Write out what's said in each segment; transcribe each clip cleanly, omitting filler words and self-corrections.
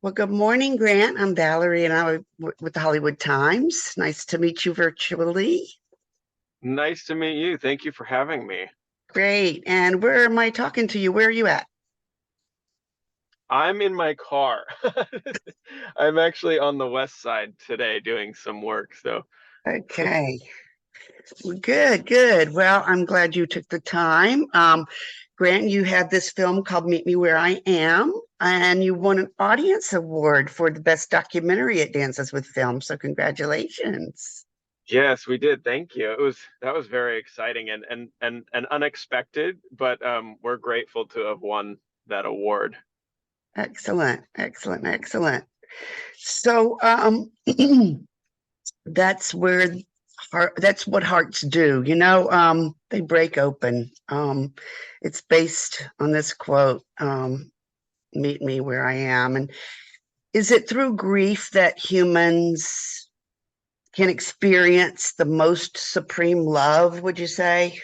Well, good morning, Grant. I'm Valerie, and I'm with the Hollywood Times. Nice to meet you virtually. Nice to meet you. Thank you for having me. Great. And where am I talking to you? Where are you at? I'm in my car. I'm actually on the west side today doing some work. So, Okay. Well, good, good. Well, I'm glad you took the time. Grant, you have this film called Meet Me Where I Am, and you won an audience award for the best documentary at Dances with Film. So congratulations. yes, we did. Thank you. That was very exciting and unexpected, but we're grateful to have won that award. Excellent, excellent, excellent. So that's where that's what hearts do, they break open. It's based on this quote, meet me where I am. And is it through grief that humans can experience the most supreme love, would you say?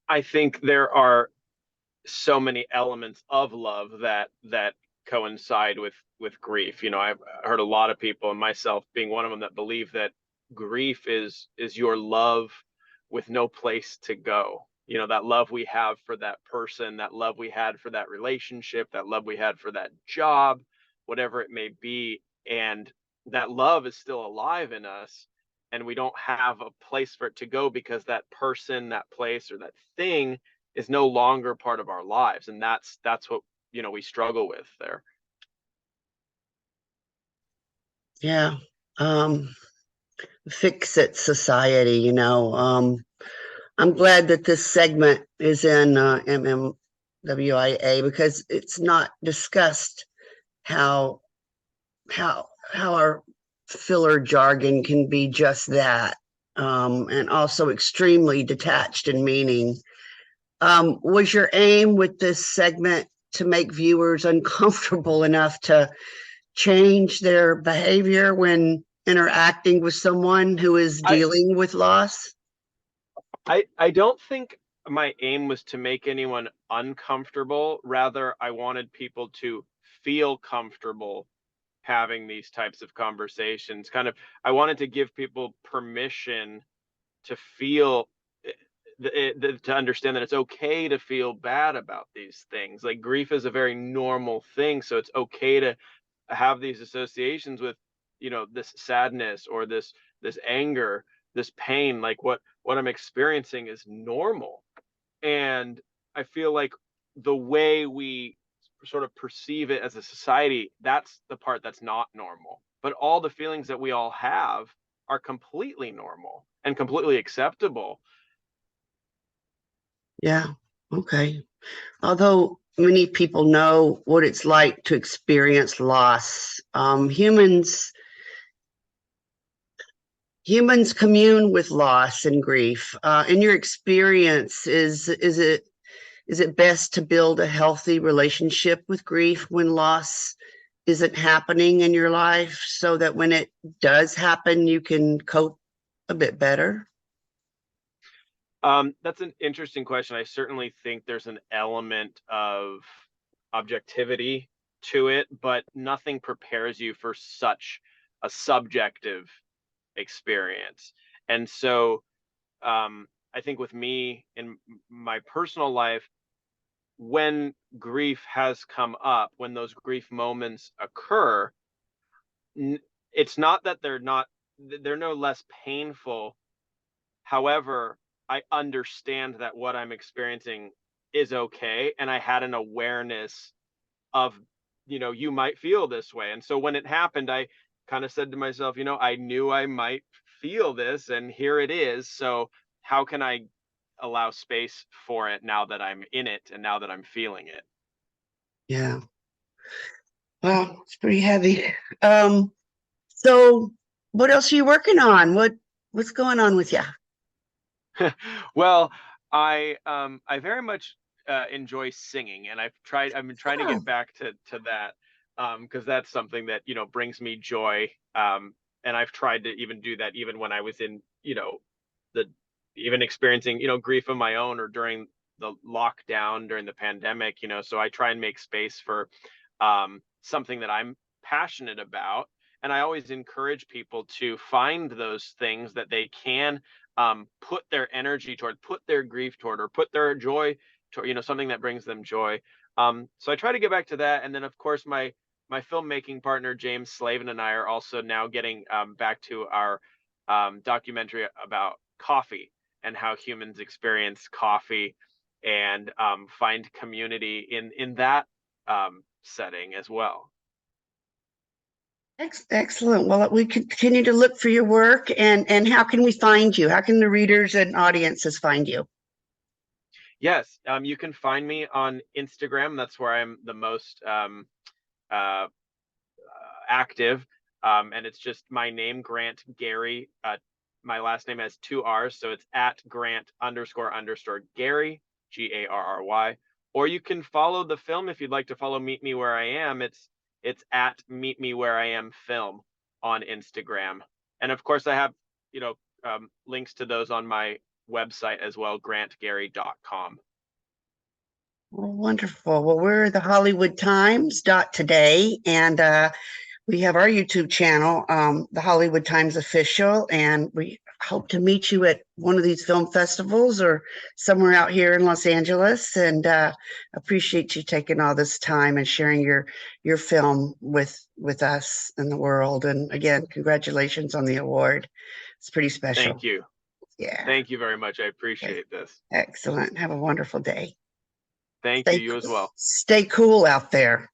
I think there are so many elements of love that coincide with grief. I've heard a lot of people, and myself being one of them, that believe that grief is your love with no place to go. That love we have for that person, that love we had for that relationship, that love we had for that job, whatever it may be. And that love is still alive in us, and we don't have a place for it to go because that person, that place, or that thing is no longer part of our lives. And that's what we struggle with there. Yeah. um Fix it society, I'm glad that this segment is in MMWIA, because it's not discussed how how our filler jargon can be just that, and also extremely detached in meaning. Was your aim with this segment to make viewers uncomfortable enough to change their behavior when interacting with someone who is I dealing with loss? I don't think my aim was to make anyone uncomfortable. Rather, I wanted people to feel comfortable having these types of conversations. Kind of, I wanted to give people permission to feel, to understand that it's okay to feel bad about these things. Like, grief is a very normal thing, so it's okay to have these associations with this sadness or this anger, this pain. Like, what I'm experiencing is normal. And I feel like the way we sort of perceive it as a society, that's the part that's not normal. But all the feelings that we all have are completely normal and completely acceptable. Yeah. Okay. Although many people know what it's like to experience loss, humans commune with loss and grief. In your experience, is it best to build a healthy relationship with grief when loss isn't happening in your life, so that when it does happen, you can cope a bit better? That's an interesting question. I certainly think there's an element of objectivity to it, but nothing prepares you for such a subjective experience. And so, I think with me in my personal life, when grief has come up, when those grief moments occur, it's not that they're no less painful. However, I understand that what I'm experiencing is okay. And I had an awareness of, you might feel this way. And so when it happened, I kind of said to myself, I knew I might feel this, and here it is. So how can I allow space for it now that I'm in it and now that I'm feeling it? Yeah. Well, it's pretty heavy. So what else are you working on? What's going on with you? Well, I very much enjoy singing, and I've been trying to Oh, get back to that, because that's something that brings me joy. And I've tried to even do that even when I was in the even experiencing grief of my own, or during the lockdown during the pandemic. So I try and make space for something that I'm passionate about. And I always encourage people to find those things that they can put their energy toward, put their grief toward, or put their joy toward, something that brings them joy. So I try to get back to that. And then, of course, my filmmaking partner, James Slaven, and I are also now getting back to our documentary about coffee and how humans experience coffee, and find community in that setting as well. Excellent. Well, we continue to look for your work, and how can we find you? How can the readers and audiences find you? Yes, you can find me on Instagram. That's where I'm the most active. And it's just my name, Grant Garry. My last name has 2 R's, so it's at Grant__Garry, Garry. Or you can follow the film if you'd like to follow Meet Me Where I Am. It's at Meet Me Where I Am Film on Instagram. And of course, I have links to those on my website as well, grantgarry.com. Well, wonderful. Well, we're the Hollywood Times today, and we have our YouTube channel, the Hollywood Times Official, and we hope to meet you at one of these film festivals or somewhere out here in Los Angeles. And appreciate you taking all this time and sharing your film with us and the world. And again, congratulations on the award. It's pretty special. Thank you. Yeah. Thank you very much. I appreciate this. Excellent. Have a wonderful day. Thank you. You as well. Stay cool out there.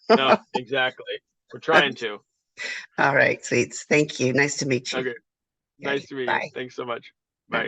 No, exactly. We're trying to. All right, sweets. Thank you. Nice to meet you. Okay. Nice to meet you. Thanks so much.